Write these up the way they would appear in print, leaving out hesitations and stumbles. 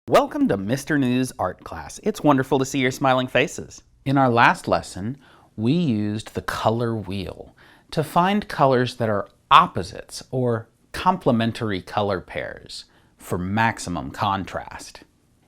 Welcome to Mr. News Art Class. It's wonderful to see your smiling faces. In our last lesson, we used the color wheel to find colors that are opposites or complementary color pairs for maximum contrast.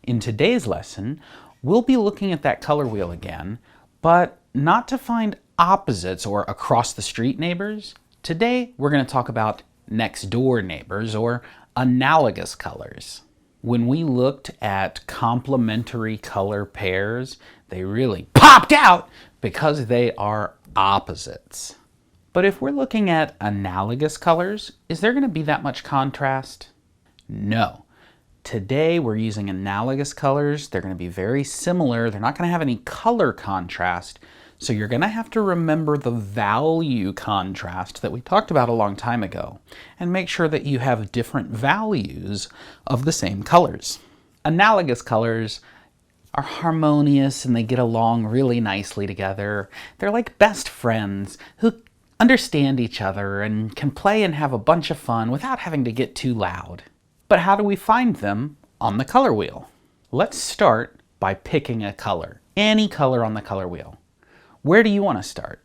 In today's lesson, we'll be looking at that color wheel again, but not to find opposites or across the street neighbors. Today, we're going to talk about next door neighbors or analogous colors. When we looked at complementary color pairs, they really popped out because they are opposites. But if we're looking at analogous colors, is there going to be that much contrast? No. Today we're using analogous colors. They're going to be very similar. They're not going to have any color contrast. So you're going to have to remember the value contrast that we talked about a long time ago and make sure that you have different values of the same colors. Analogous colors are harmonious and they get along really nicely together. They're like best friends who understand each other and can play and have a bunch of fun without having to get too loud. But how do we find them on the color wheel? Let's start by picking a color, any color on the color wheel. Where do you want to start?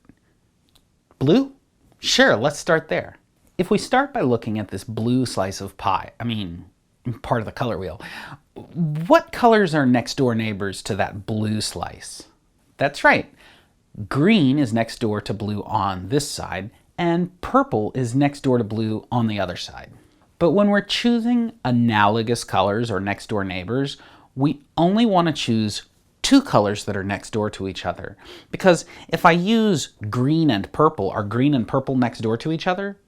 Blue? Sure, let's start there. If we start by looking at this blue slice of pie, part of the color wheel, what colors are next door neighbors to that blue slice? That's right. Green is next door to blue on this side, and purple is next door to blue on the other side. But when we're choosing analogous colors or next door neighbors, we only want to choose two colors that are next door to each other. Because if I use green and purple, are green and purple next door to each other?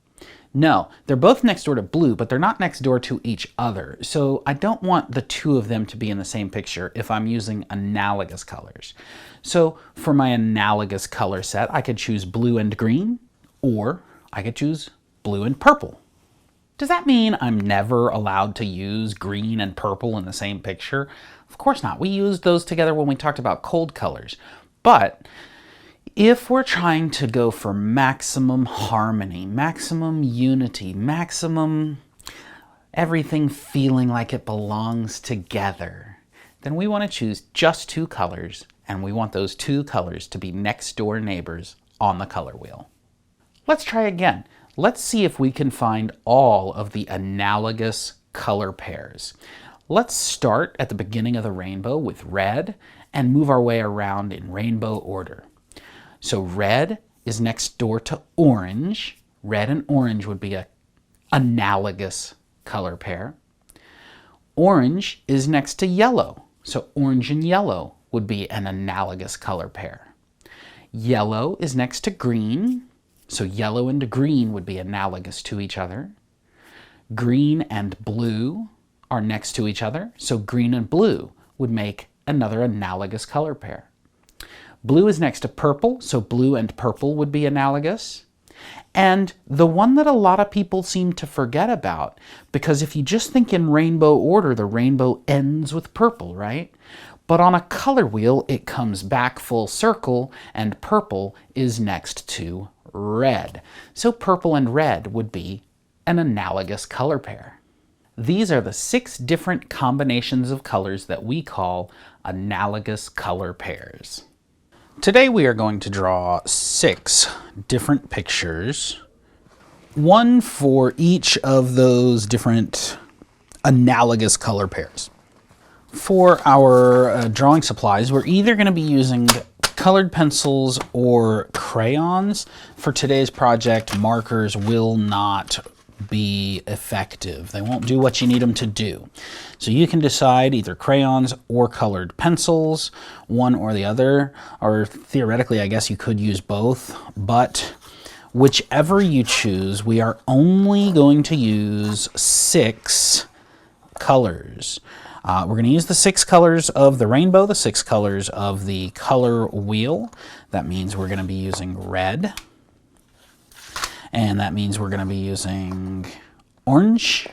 No, they're both next door to blue, but they're not next door to each other. So I don't want the two of them to be in the same picture if I'm using analogous colors. So for my analogous color set, I could choose blue and green, or I could choose blue and purple. Does that mean I'm never allowed to use green and purple in the same picture? Of course not. We used those together when we talked about cold colors. But if we're trying to go for maximum harmony, maximum unity, maximum everything feeling like it belongs together, then we want to choose just two colors, and we want those two colors to be next door neighbors on the color wheel. Let's try again. Let's see if we can find all of the analogous color pairs. Let's start at the beginning of the rainbow with red and move our way around in rainbow order. So red is next door to orange. Red and orange would be an analogous color pair. Orange is next to yellow. So orange and yellow would be an analogous color pair. Yellow is next to green. So yellow and green would be analogous to each other. Green and blue are next to each other, so green and blue would make another analogous color pair. Blue is next to purple, so blue and purple would be analogous. And the one that a lot of people seem to forget about, because if you just think in rainbow order, the rainbow ends with purple, right? But on a color wheel, it comes back full circle, and purple is next to red. So purple and red would be an analogous color pair. These are the 6 different combinations of colors that we call analogous color pairs. Today we are going to draw 6 different pictures, one for each of those different analogous color pairs. For our drawing supplies, we're either going to be using colored pencils or crayons. For today's project, markers will not be effective. They won't do what you need them to do. So you can decide either crayons or colored pencils, one or the other, or theoretically, I guess you could use both, but whichever you choose, we are only going to use 6 colors. We're going to use the 6 colors of the rainbow, the 6 colors of the color wheel. That means we're going to be using red. And that means we're going to be using orange.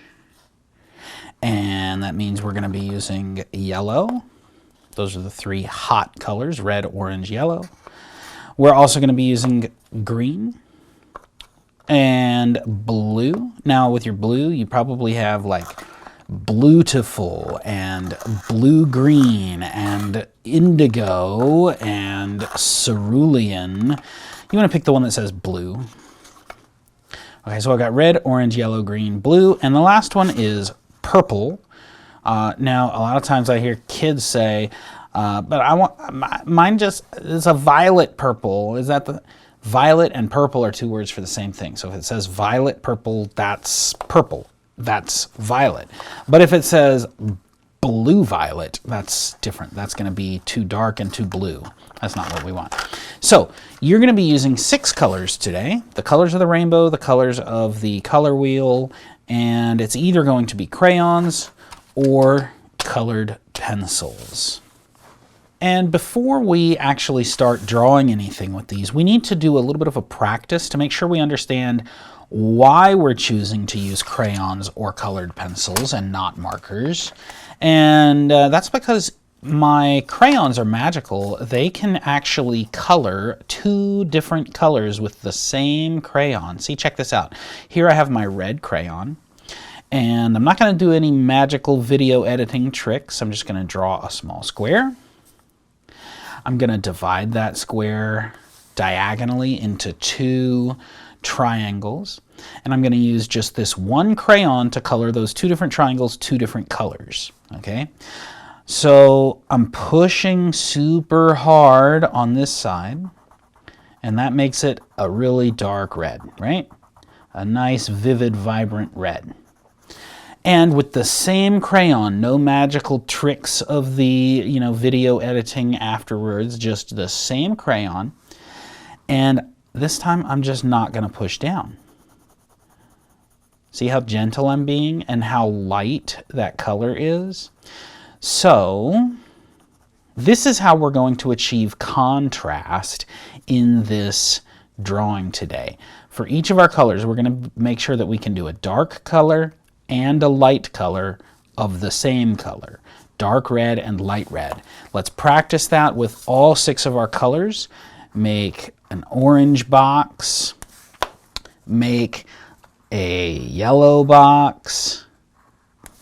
And that means we're going to be using yellow. Those are the 3 hot colors, red, orange, yellow. We're also going to be using green and blue. Now with your blue, you probably have like Bluetiful and blue-green and indigo and cerulean. You want to pick the one that says blue. Okay, so I've got red, orange, yellow, green, blue, and the last one is purple. Now, a lot of times I hear kids say, but I want, mine just is a violet purple. Is that the, violet and purple are two words for the same thing. So if it says violet purple, that's purple. That's violet. But if it says blue violet, that's different. That's going to be too dark and too blue. That's not what we want. So you're going to be using 6 colors today. The colors of the rainbow, the colors of the color wheel, and it's either going to be crayons or colored pencils. And before we actually start drawing anything with these, we need to do a little bit of a practice to make sure we understand why we're choosing to use crayons or colored pencils and not markers. And that's because my crayons are magical. They can actually color 2 different colors with the same crayon. See, check this out. Here I have my red crayon. And I'm not going to do any magical video editing tricks. I'm just going to draw a small square. I'm going to divide that square diagonally into 2 triangles. And I'm going to use just this one crayon to color those 2 different triangles 2 different colors. Okay? So I'm pushing super hard on this side. And that makes it a really dark red, right? A nice, vivid, vibrant red. And with the same crayon, no magical tricks of the, video editing afterwards, just the same crayon. And this time I'm just not going to push down. See how gentle I'm being and how light that color is? So this is how we're going to achieve contrast in this drawing today. For each of our colors, we're going to make sure that we can do a dark color and a light color of the same color, dark red and light red. Let's practice that with all 6 of our colors. Make an orange box, make a yellow box,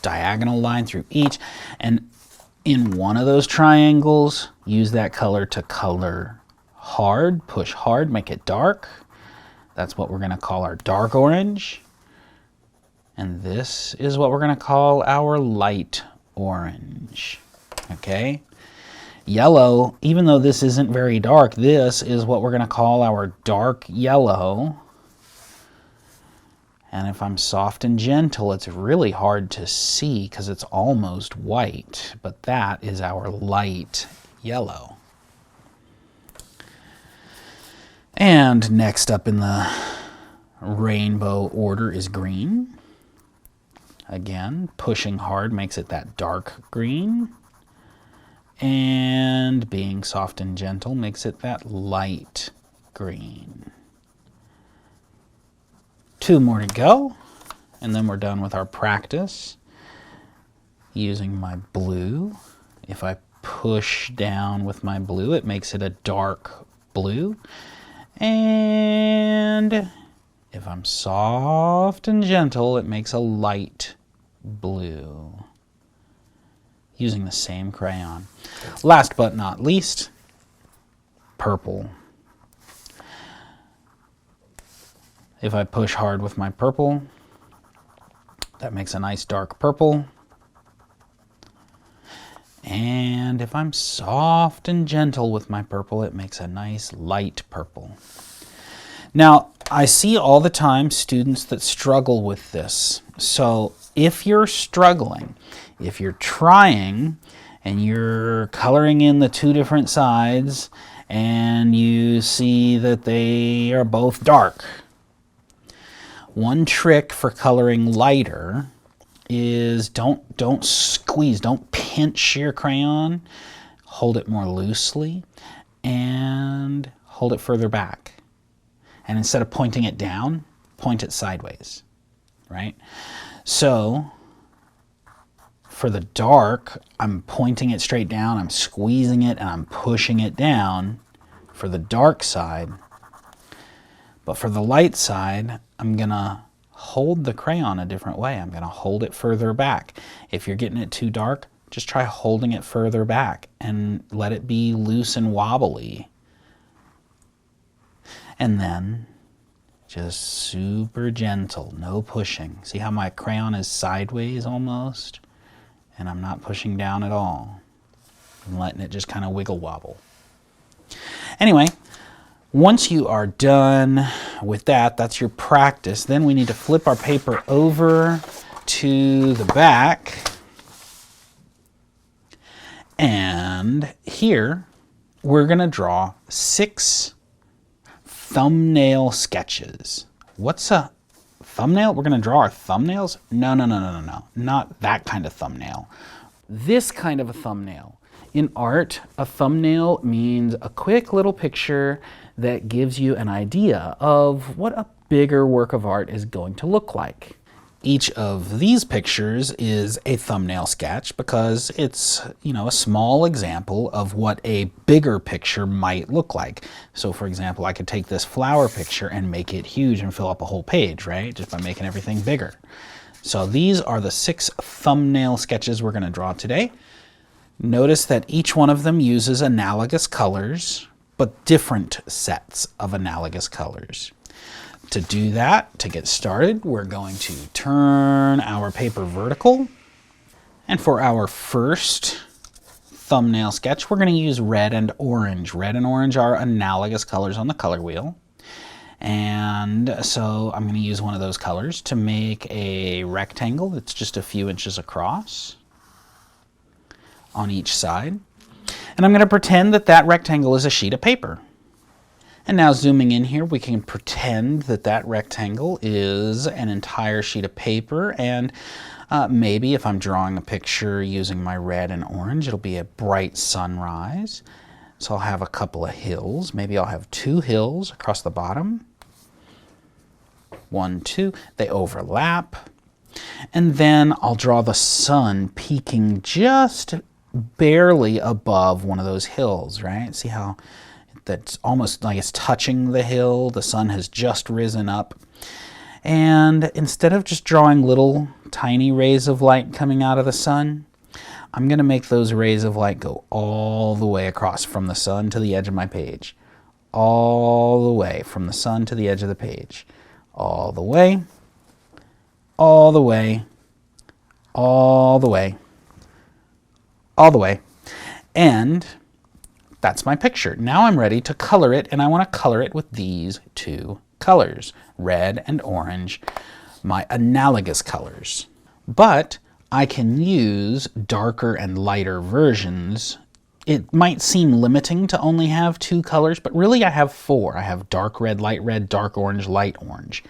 diagonal line through each, and in one of those triangles, use that color to color hard, push hard, make it dark. That's what we're going to call our dark orange. And this is what we're going to call our light orange. Okay? Yellow, even though this isn't very dark, this is what we're going to call our dark yellow. And if I'm soft and gentle, it's really hard to see because it's almost white. But that is our light yellow. And next up in the rainbow order is green. Again, pushing hard makes it that dark green. And being soft and gentle makes it that light green. 2 more to go, and then we're done with our practice. Using my blue, if I push down with my blue, it makes it a dark blue. And if I'm soft and gentle, it makes a light blue. Using the same crayon. Last but not least, purple. If I push hard with my purple, that makes a nice dark purple. And if I'm soft and gentle with my purple, it makes a nice light purple. Now, I see all the time students that struggle with this. So if you're struggling, if you're trying and you're coloring in the 2 different sides and you see that they are both dark, one trick for coloring lighter is don't squeeze, don't pinch your crayon, hold it more loosely and hold it further back. And instead of pointing it down, point it sideways, right? So for the dark, I'm pointing it straight down, I'm squeezing it, and I'm pushing it down for the dark side. But for the light side, I'm gonna hold the crayon a different way. I'm going to hold it further back. If you're getting it too dark, just try holding it further back and let it be loose and wobbly. And then just super gentle, no pushing. See how my crayon is sideways almost? And I'm not pushing down at all. I'm letting it just kind of wiggle wobble. Anyway, once you are done with that, that's your practice. Then we need to flip our paper over to the back. And here we're going to draw 6 thumbnail sketches. What's a thumbnail? We're going to draw our thumbnails? No. Not that kind of thumbnail. This kind of a thumbnail. In art, a thumbnail means a quick little picture that gives you an idea of what a bigger work of art is going to look like. Each of these pictures is a thumbnail sketch because it's, a small example of what a bigger picture might look like. So for example, I could take this flower picture and make it huge and fill up a whole page, right? Just by making everything bigger. So these are the 6 thumbnail sketches we're going to draw today. Notice that each one of them uses analogous colors, but different sets of analogous colors. To do that, to get started, we're going to turn our paper vertical. And for our first thumbnail sketch, we're going to use red and orange. Red and orange are analogous colors on the color wheel. And so I'm going to use one of those colors to make a rectangle that's just a few inches across on each side. And I'm going to pretend that that rectangle is a sheet of paper. And now zooming in here, we can pretend that that rectangle is an entire sheet of paper. And maybe if I'm drawing a picture using my red and orange, it'll be a bright sunrise. So I'll have a couple of hills. Maybe I'll have 2 hills across the bottom. 1, 2, they overlap. And then I'll draw the sun peeking just barely above one of those hills, right? See how that's almost like it's touching the hill. The sun has just risen up. And instead of just drawing little tiny rays of light coming out of the sun, I'm going to make those rays of light go all the way across from the sun to the edge of my page. All the way from the sun to the edge of the page. All the way, all the way, all the way, all the way. And that's my picture. Now I'm ready to color it, and I want to color it with these 2 colors, red and orange, my analogous colors. But I can use darker and lighter versions. It might seem limiting to only have 2 colors, but really I have 4. I have dark red, dark orange, light orange.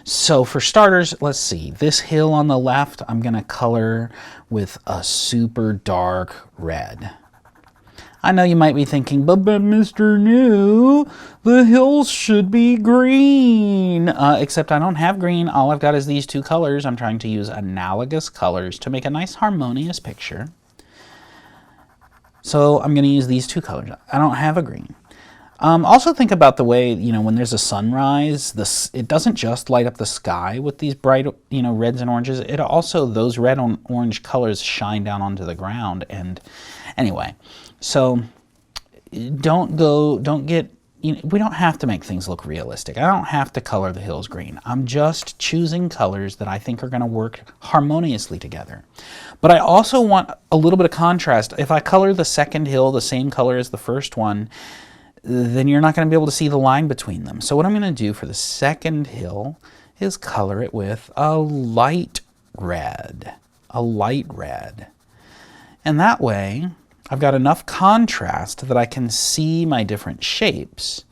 So for starters, let's see. This hill on the left, I'm going to color with a super dark red. I know you might be thinking, but Mr. New, the hills should be green. Except I don't have green. All I've got is these 2 colors. I'm trying to use analogous colors to make a nice harmonious picture. So I'm going to use these 2 colors. I don't have a green. Also think about the way, when there's a sunrise, it doesn't just light up the sky with these bright, reds and oranges. It also, those red and orange colors shine down onto the ground. And anyway, so we don't have to make things look realistic. I don't have to color the hills green. I'm just choosing colors that I think are going to work harmoniously together. But I also want a little bit of contrast. If I color the second hill the same color as the first one, then you're not going to be able to see the line between them. So what I'm going to do for the second hill is color it with a light red. A light red. And that way, I've got enough contrast that I can see my different shapes,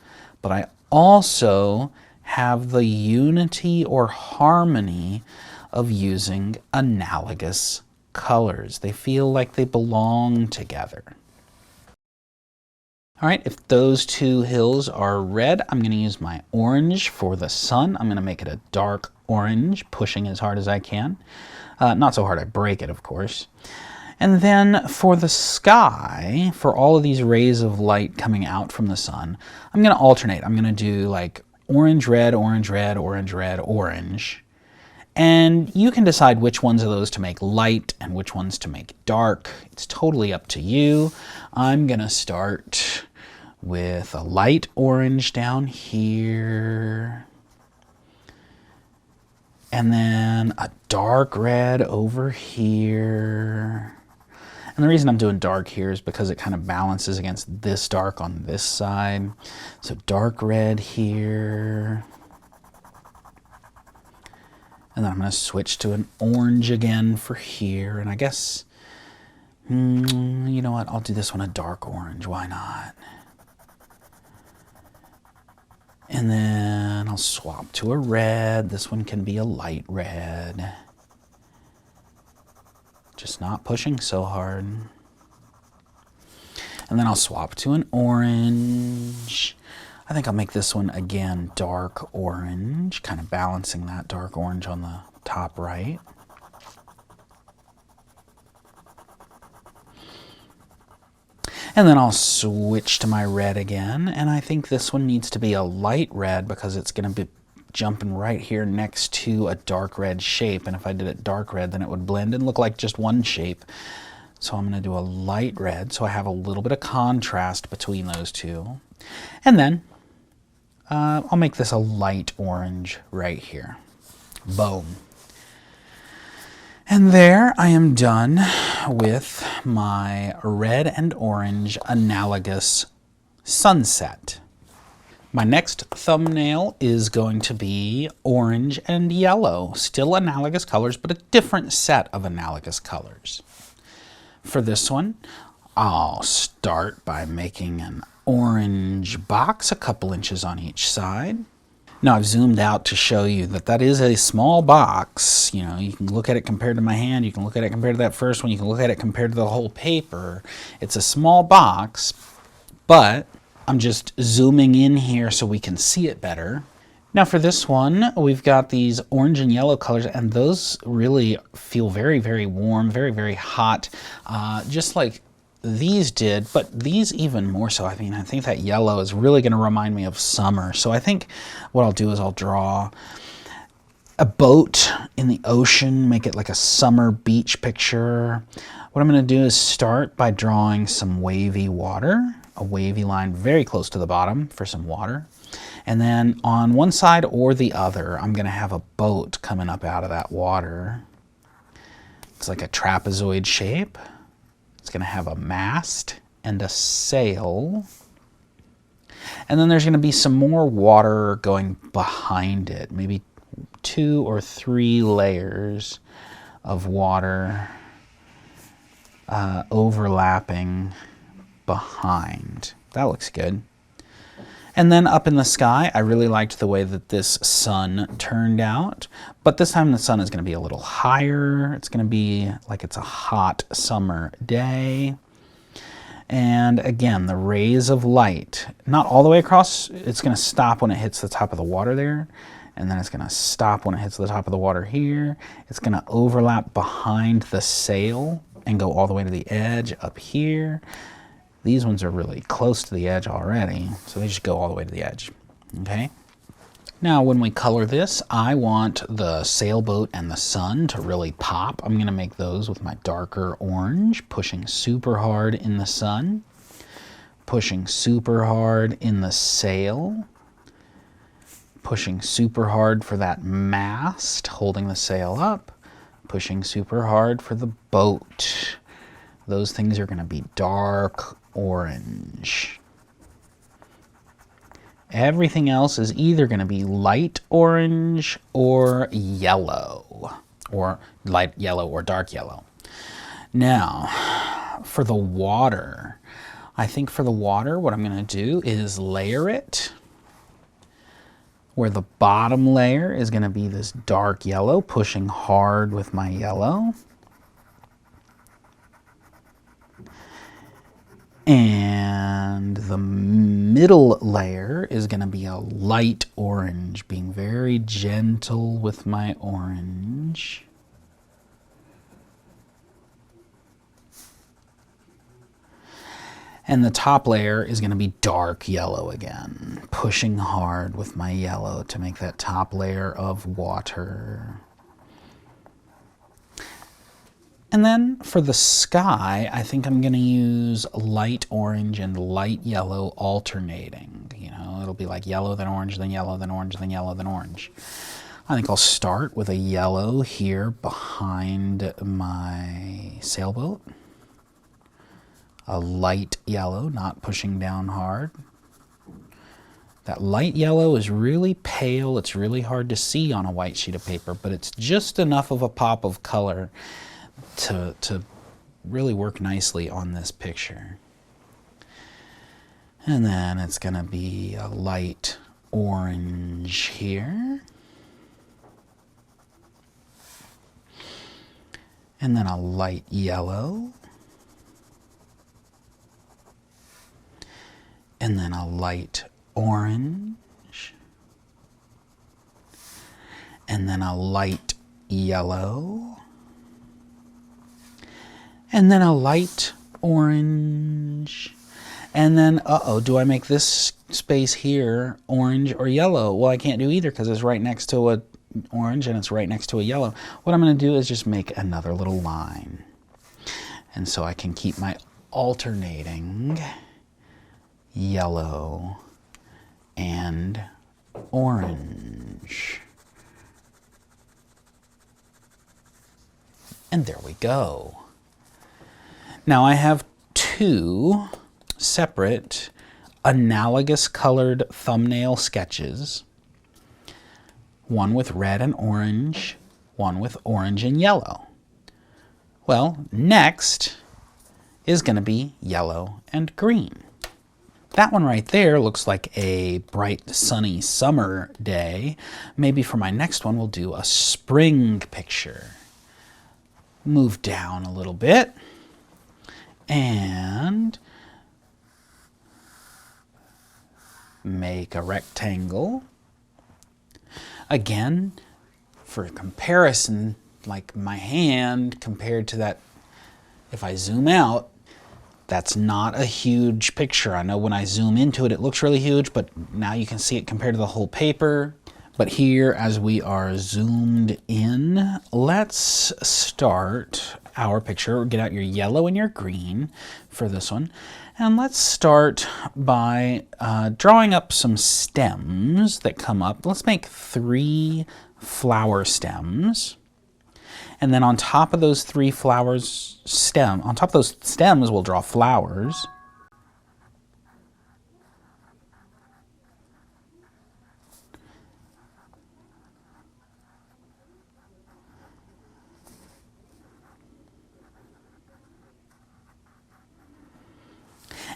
but I also have the unity or harmony of using analogous colors. They feel like they belong together. All right, if those 2 hills are red, I'm going to use my orange for the sun. I'm going to make it a dark orange, pushing as hard as I can. Not so hard I break it, of course. And then for the sky, for all of these rays of light coming out from the sun, I'm going to alternate. I'm going to do like orange, red, orange, red, orange, red, orange. And you can decide which ones of those to make light and which ones to make dark. It's totally up to you. I'm going to start with a light orange down here. And then a dark red over here. And the reason I'm doing dark here is because it kind of balances against this dark on this side. So dark red here. And then I'm going to switch to an orange again for here. And I guess, you know what? I'll do this one a dark orange. Why not? And then I'll swap to a red. This one can be a light red. Just not pushing so hard. And then I'll swap to an orange. I think I'll make this one again dark orange, kind of balancing that dark orange on the top right. And then I'll switch to my red again, and I think this one needs to be a light red because it's going to be jumping right here next to a dark red shape, and if I did it dark red then it would blend and look like just one shape. So I'm going to do a light red so I have a little bit of contrast between those two. And then I'll make this a light orange right here. Boom. And there I am done with my red and orange analogous sunset. My next thumbnail is going to be orange and yellow, still analogous colors, but a different set of analogous colors. For this one, I'll start by making an orange box a couple inches on each side. Now I've zoomed out to show you that that is a small box. You know, you can look at it compared to my hand, you can look at it compared to that first one, you can look at it compared to the whole paper. It's a small box, but I'm just zooming in here so we can see it better. Now for this one, we've got these orange and yellow colors, and those really feel very, very warm, very, very hot, just like these did, but these even more so. I mean, I think that yellow is really going to remind me of summer. So I think what I'll do is I'll draw a boat in the ocean, make it like a summer beach picture. What I'm going to do is start by drawing some wavy water, a wavy line very close to the bottom for some water. And then on one side or the other, I'm going to have a boat coming up out of that water. It's like a trapezoid shape. It's going to have a mast and a sail. And then there's going to be some more water going behind it, maybe 2 or 3 layers of water overlapping behind. That looks good. And then up in the sky, I really liked the way that this sun turned out, but this time the sun is going to be a little higher. It's going to be like it's a hot summer day. And again, the rays of light, not all the way across, it's going to stop when it hits the top of the water there, and then it's going to stop when it hits the top of the water here. It's going to overlap behind the sail and go all the way to the edge up here. These ones are really close to the edge already, so they just go all the way to the edge, okay? Now, when we color this, I want the sailboat and the sun to really pop. I'm gonna make those with my darker orange, pushing super hard in the sun, pushing super hard in the sail, pushing super hard for that mast, holding the sail up, pushing super hard for the boat. Those things are gonna be dark orange. Everything else is either going to be light orange or yellow, or light yellow or dark yellow. Now, for the water, I think for the water, what I'm going to do is layer it, where the bottom layer is going to be this dark yellow, pushing hard with my yellow. And the middle layer is going to be a light orange, being very gentle with my orange. And the top layer is going to be dark yellow again, pushing hard with my yellow to make that top layer of water. And then for the sky, I think I'm going to use light orange and light yellow alternating. You know, it'll be like yellow, then orange, then yellow, then orange, then yellow, then orange. I think I'll start with a yellow here behind my sailboat. A light yellow, not pushing down hard. That light yellow is really pale. It's really hard to see on a white sheet of paper, but it's just enough of a pop of color to really work nicely on this picture. And then it's going to be a light orange here. And then a light yellow. And then a light orange. And then a light yellow. And then a light orange. And then, do I make this space here orange or yellow? Well, I can't do either because it's right next to a orange and it's right next to a yellow. What I'm going to do is just make another little line. And so I can keep my alternating yellow and orange. And there we go. Now I have two separate analogous colored thumbnail sketches. One with red and orange, one with orange and yellow. Well, next is going to be yellow and green. That one right there looks like a bright, sunny summer day. Maybe for my next one, we'll do a spring picture. Move down a little bit and make a rectangle. Again, for comparison, like my hand compared to that, if I zoom out, that's not a huge picture. I know when I zoom into it, it looks really huge, but now you can see it compared to the whole paper. But here, as we are zoomed in, let's start our picture. Get out your yellow and your green for this one. And let's start by drawing up some stems that come up. Let's make 3 flower stems. And then on top of those 3 flowers on top of those stems, we'll draw flowers.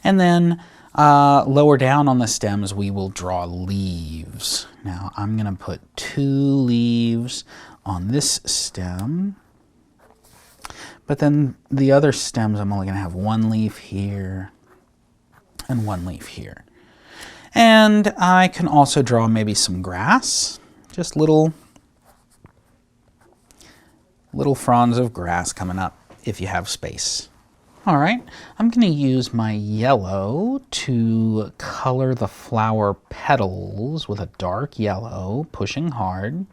And then lower down on the stems, we will draw leaves. Now I'm going to put 2 leaves on this stem. But then the other stems, I'm only going to have 1 leaf here and 1 leaf here. And I can also draw maybe some grass, just little fronds of grass coming up if you have space. All right, I'm going to use my yellow to color the flower petals with a dark yellow, pushing hard.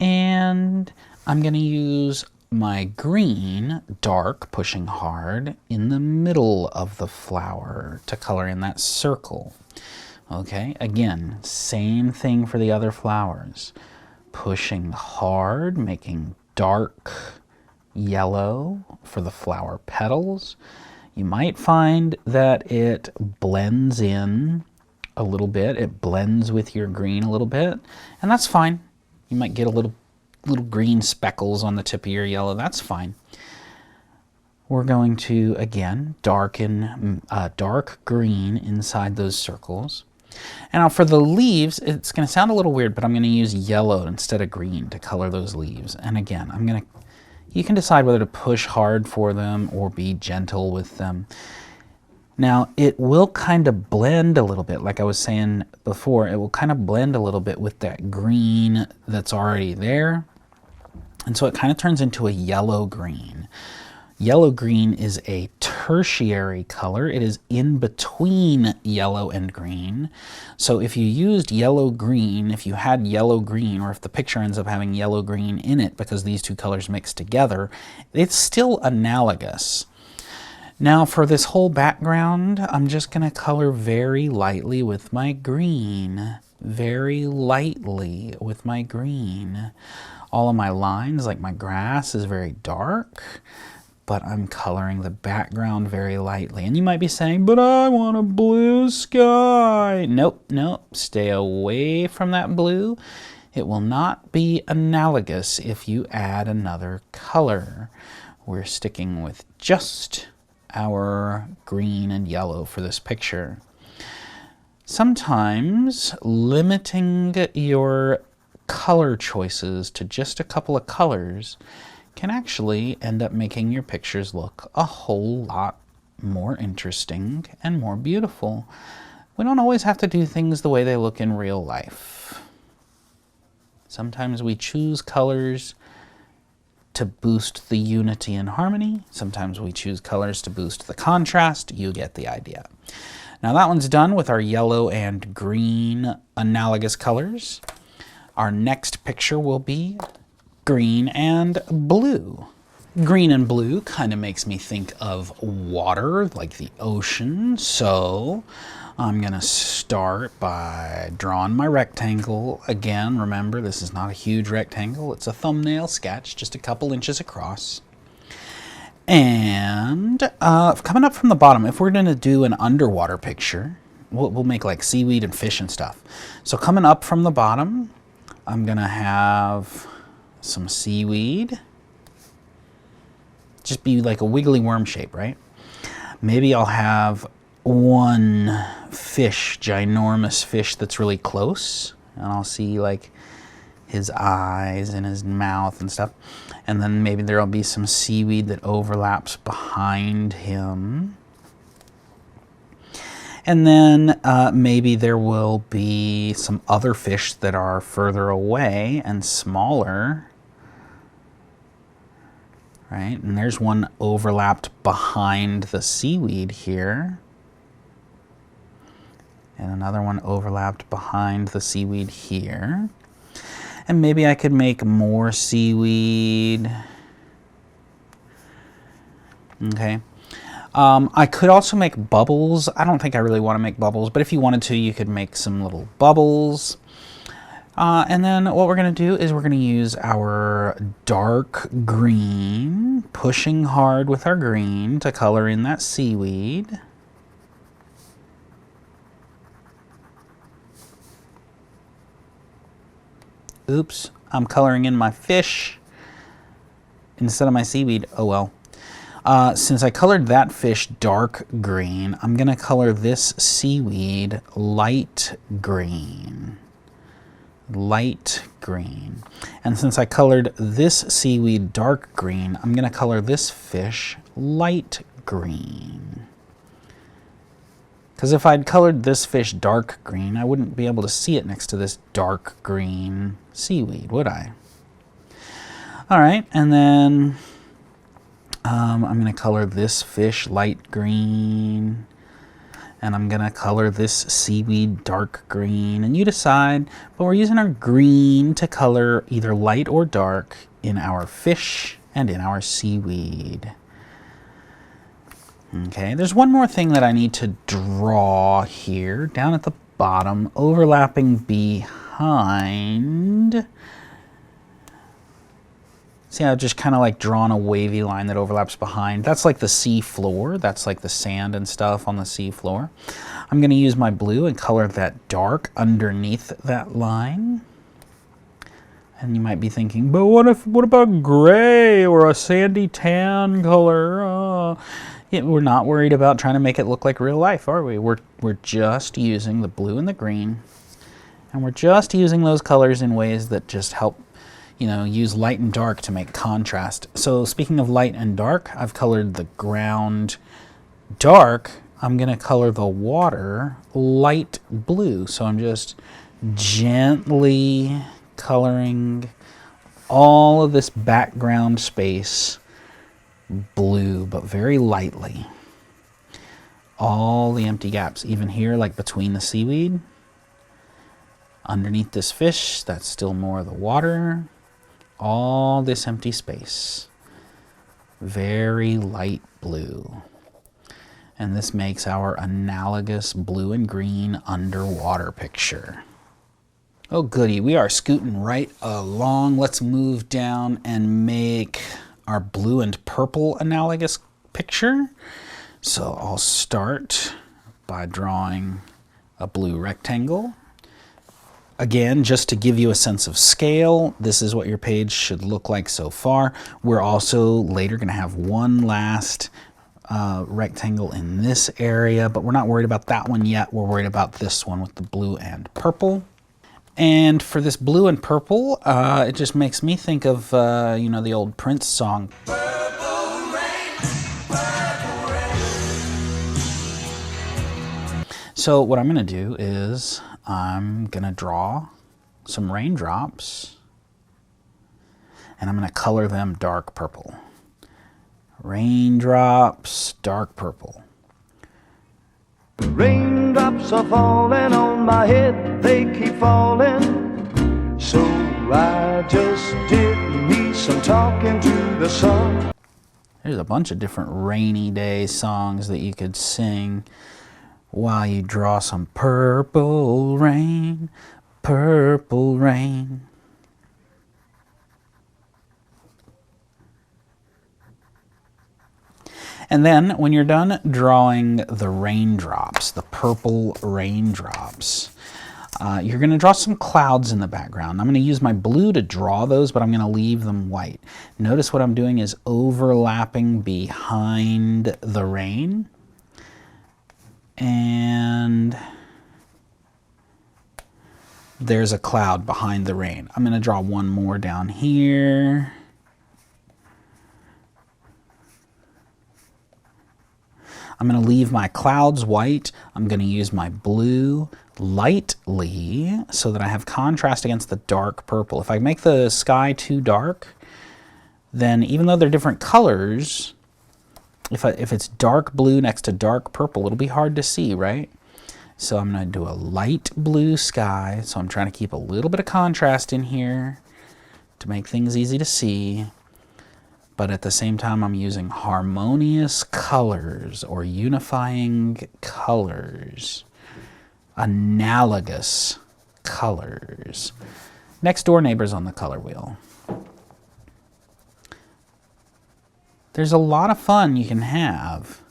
And I'm going to use my green, dark, pushing hard, in the middle of the flower to color in that circle. Okay, again, same thing for the other flowers. Pushing hard, making dark yellow for the flower petals. You might find that it blends in a little bit. It blends with your green a little bit, and that's fine. You might get a little green speckles on the tip of your yellow. That's fine. We're going to, again, darken dark green inside those circles. And now for the leaves, it's going to sound a little weird, but I'm going to use yellow instead of green to color those leaves. And again, you can decide whether to push hard for them or be gentle with them. Now, it will kind of blend a little bit, like I was saying before, it will kind of blend a little bit with that green that's already there. And so it kind of turns into a yellow green. Yellow-green is a tertiary color. It is in between yellow and green. So if you used yellow-green, if you had yellow-green, or if the picture ends up having yellow-green in it because these two colors mix together, it's still analogous. Now for this whole background, I'm just going to color very lightly with my green. Very lightly with my green. All of my lines, like my grass, is very dark, but I'm coloring the background very lightly. And you might be saying, but I want a blue sky. Nope, nope, stay away from that blue. It will not be analogous if you add another color. We're sticking with just our green and yellow for this picture. Sometimes limiting your color choices to just a couple of colors can actually end up making your pictures look a whole lot more interesting and more beautiful. We don't always have to do things the way they look in real life. Sometimes we choose colors to boost the unity and harmony. Sometimes we choose colors to boost the contrast. You get the idea. Now that one's done with our yellow and green analogous colors. Our next picture will be green and blue. Green and blue kind of makes me think of water, like the ocean. So I'm gonna start by drawing my rectangle. Again, remember, this is not a huge rectangle. It's a thumbnail sketch, just a couple inches across. And coming up from the bottom, if we're gonna do an underwater picture, we'll make like seaweed and fish and stuff. So coming up from the bottom, I'm gonna have some seaweed. Just be like a wiggly worm shape, right? Maybe I'll have one fish, ginormous fish that's really close, and I'll see like his eyes and his mouth and stuff. And then maybe there'll be some seaweed that overlaps behind him. And then maybe there will be some other fish that are further away and smaller. Right? And there's one overlapped behind the seaweed here. And another one overlapped behind the seaweed here. And maybe I could make more seaweed. Okay. I could also make bubbles. I don't think I really want to make bubbles, but if you wanted to, you could make some little bubbles. And then what we're going to do is we're going to use our dark green, pushing hard with our green to color in that seaweed. Oops, I'm coloring in my fish instead of my seaweed. Oh well. Since I colored that fish dark green, I'm going to color this seaweed light green. Light green. And since I colored this seaweed dark green, I'm going to color this fish light green. Because if I'd colored this fish dark green, I wouldn't be able to see it next to this dark green seaweed, would I? All right, and then I'm going to color this fish light green. And I'm going to color this seaweed dark green. And you decide, but we're using our green to color either light or dark in our fish and in our seaweed. Okay, there's one more thing that I need to draw here, down at the bottom, overlapping behind. See, I've just kind of like drawn a wavy line that overlaps behind. That's like the sea floor. That's like the sand and stuff on the sea floor. I'm going to use my blue and color that dark underneath that line. And you might be thinking, but what about gray or a sandy tan color? Yeah, we're not worried about trying to make it look like real life, are we? We're just using the blue and the green. And we're just using those colors in ways that just help, you know, use light and dark to make contrast. So speaking of light and dark, I've colored the ground dark. I'm going to color the water light blue. So I'm just gently coloring all of this background space blue, but very lightly. All the empty gaps, even here, like between the seaweed. Underneath this fish, that's still more of the water. All this empty space. Very light blue. And this makes our analogous blue and green underwater picture. Oh goody, we are scooting right along. Let's move down and make our blue and purple analogous picture. So I'll start by drawing a blue rectangle. Again, just to give you a sense of scale, this is what your page should look like so far. We're also later going to have one last rectangle in this area, but we're not worried about that one yet. We're worried about this one with the blue and purple. And for this blue and purple, it just makes me think of, you know, the old Prince song. Purple rain, purple rain. So what I'm going to do is I'm going to draw some raindrops, and I'm going to color them dark purple. Raindrops, dark purple. Raindrops are falling on my head, they keep falling. So I just did me some talking to the sun. There's a bunch of different rainy day songs that you could sing while you draw some purple rain, purple rain. And then when you're done drawing the raindrops, the purple raindrops, you're going to draw some clouds in the background. I'm going to use my blue to draw those, but I'm going to leave them white. Notice what I'm doing is overlapping behind the rain. And there's a cloud behind the rain. I'm going to draw one more down here. I'm going to leave my clouds white. I'm going to use my blue lightly so that I have contrast against the dark purple. If I make the sky too dark, then even though they're different colors, if it's dark blue next to dark purple, it'll be hard to see, right? So I'm going to do a light blue sky. So I'm trying to keep a little bit of contrast in here to make things easy to see. But at the same time, I'm using harmonious colors or unifying colors, analogous colors. Next door neighbors on the color wheel. There's a lot of fun you can have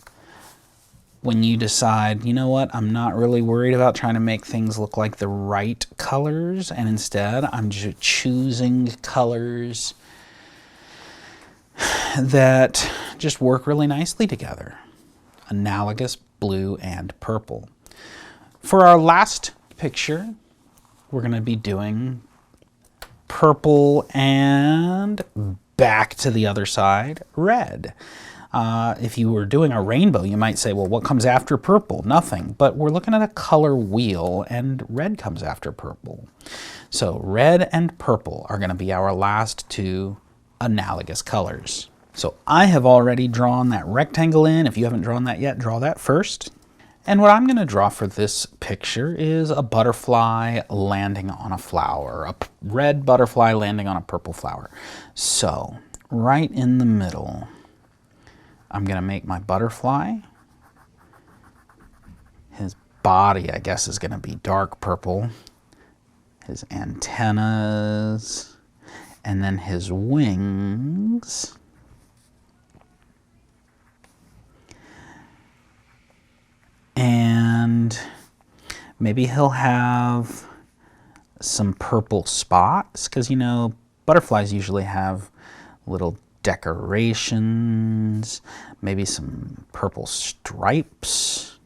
when you decide, you know what, I'm not really worried about trying to make things look like the right colors, and instead I'm just choosing colors that just work really nicely together. Analogous blue and purple. For our last picture, we're going to be doing purple and back to the other side, red. If you were doing a rainbow, you might say, well, what comes after purple? Nothing. But we're looking at a color wheel, and red comes after purple. So red and purple are going to be our last two analogous colors. So I have already drawn that rectangle in. If you haven't drawn that yet, draw that first. And what I'm going to draw for this picture is a butterfly landing on a flower, a red butterfly landing on a purple flower. So right in the middle, I'm going to make my butterfly. His body, I guess, is going to be dark purple. His antennas, and then his wings. And maybe he'll have some purple spots, because, you know, butterflies usually have little decorations, maybe some purple stripes.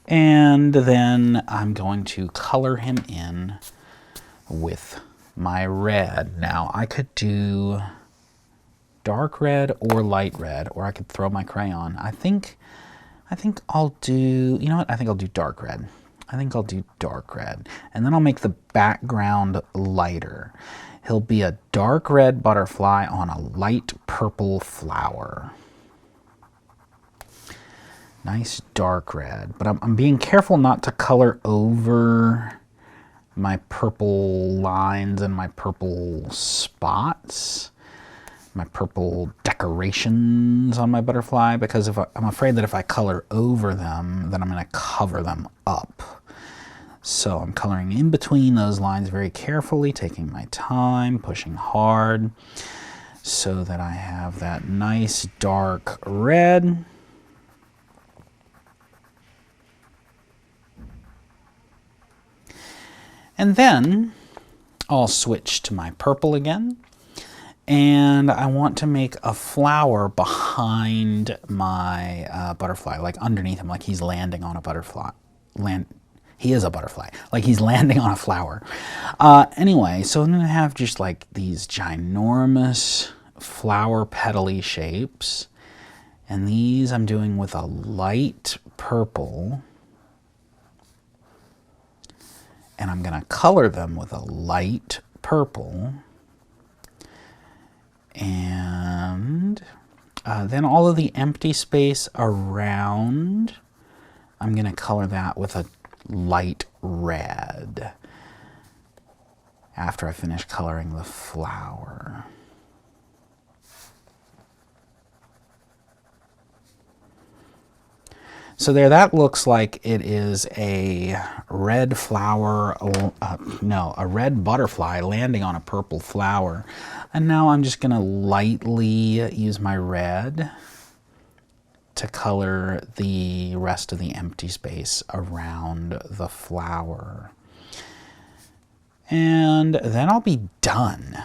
And then I'm going to color him in with my red. Now, I could do dark red or light red, or I could throw my crayon. I think I'll do, you know what? I think I'll do dark red. And then I'll make the background lighter. He'll be a dark red butterfly on a light purple flower. Nice dark red, but I'm being careful not to color over my purple lines and my purple spots, my purple decorations on my butterfly, because I'm afraid that if I color over them, then I'm going to cover them up. So I'm coloring in between those lines very carefully, taking my time, pushing hard, so that I have that nice dark red. And then I'll switch to my purple again. And I want to make a flower behind my butterfly, like underneath him, like he's landing on a butterfly. He is a butterfly, like he's landing on a flower. Anyway, so I'm gonna have just like these ginormous flower petally shapes. And these I'm doing with a light purple. And I'm gonna color them with a light purple. And then all of the empty space around, I'm going to color that with a light red after I finish coloring the flower. So there, that looks like it is a red flower, a red butterfly landing on a purple flower. And now I'm just gonna lightly use my red to color the rest of the empty space around the flower. And then I'll be done.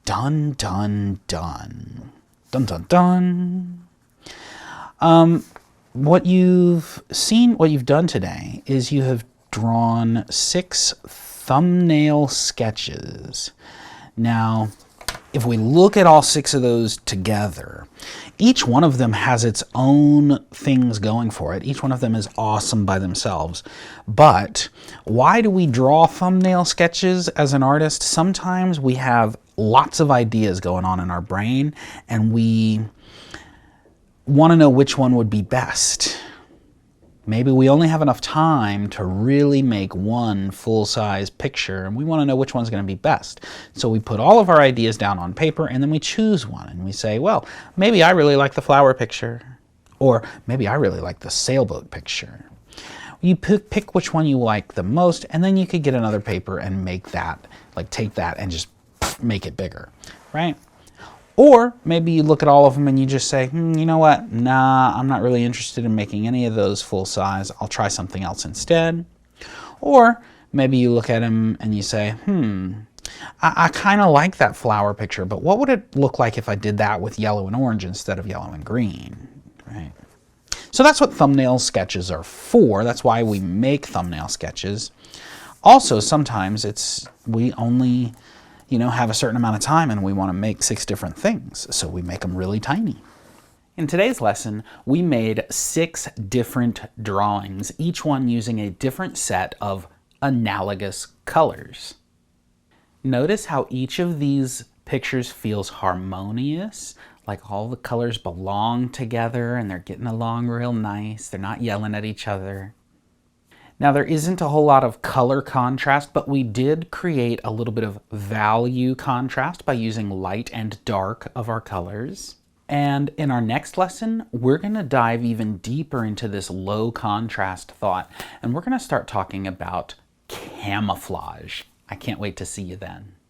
Done, done, done. Dun, dun, dun. What you've done today is you have drawn 6 thumbnail sketches. Now, if we look at all 6 of those together, each one of them has its own things going for it. Each one of them is awesome by themselves. But why do we draw thumbnail sketches as an artist? Sometimes we have lots of ideas going on in our brain, and we want to know which one would be best. Maybe we only have enough time to really make one full-size picture, and we want to know which one's going to be best. So we put all of our ideas down on paper, and then we choose one, and we say, well, maybe I really like the flower picture, or maybe I really like the sailboat picture. You pick which one you like the most, and then you could get another paper and make that, like take that and just make it bigger, right? Or maybe you look at all of them and you just say, you know what? Nah, I'm not really interested in making any of those full size. I'll try something else instead. Or maybe you look at them and you say, I kind of like that flower picture, but what would it look like if I did that with yellow and orange instead of yellow and green, right? So that's what thumbnail sketches are for. That's why we make thumbnail sketches. Also, sometimes we only have a certain amount of time and we want to make 6 different things, so we make them really tiny. In today's lesson, we made 6 different drawings, each one using a different set of analogous colors. Notice how each of these pictures feels harmonious, like all the colors belong together and they're getting along real nice. They're not yelling at each other. Now, there isn't a whole lot of color contrast, but we did create a little bit of value contrast by using light and dark of our colors. And in our next lesson, we're going to dive even deeper into this low contrast thought, and we're going to start talking about camouflage. I can't wait to see you then.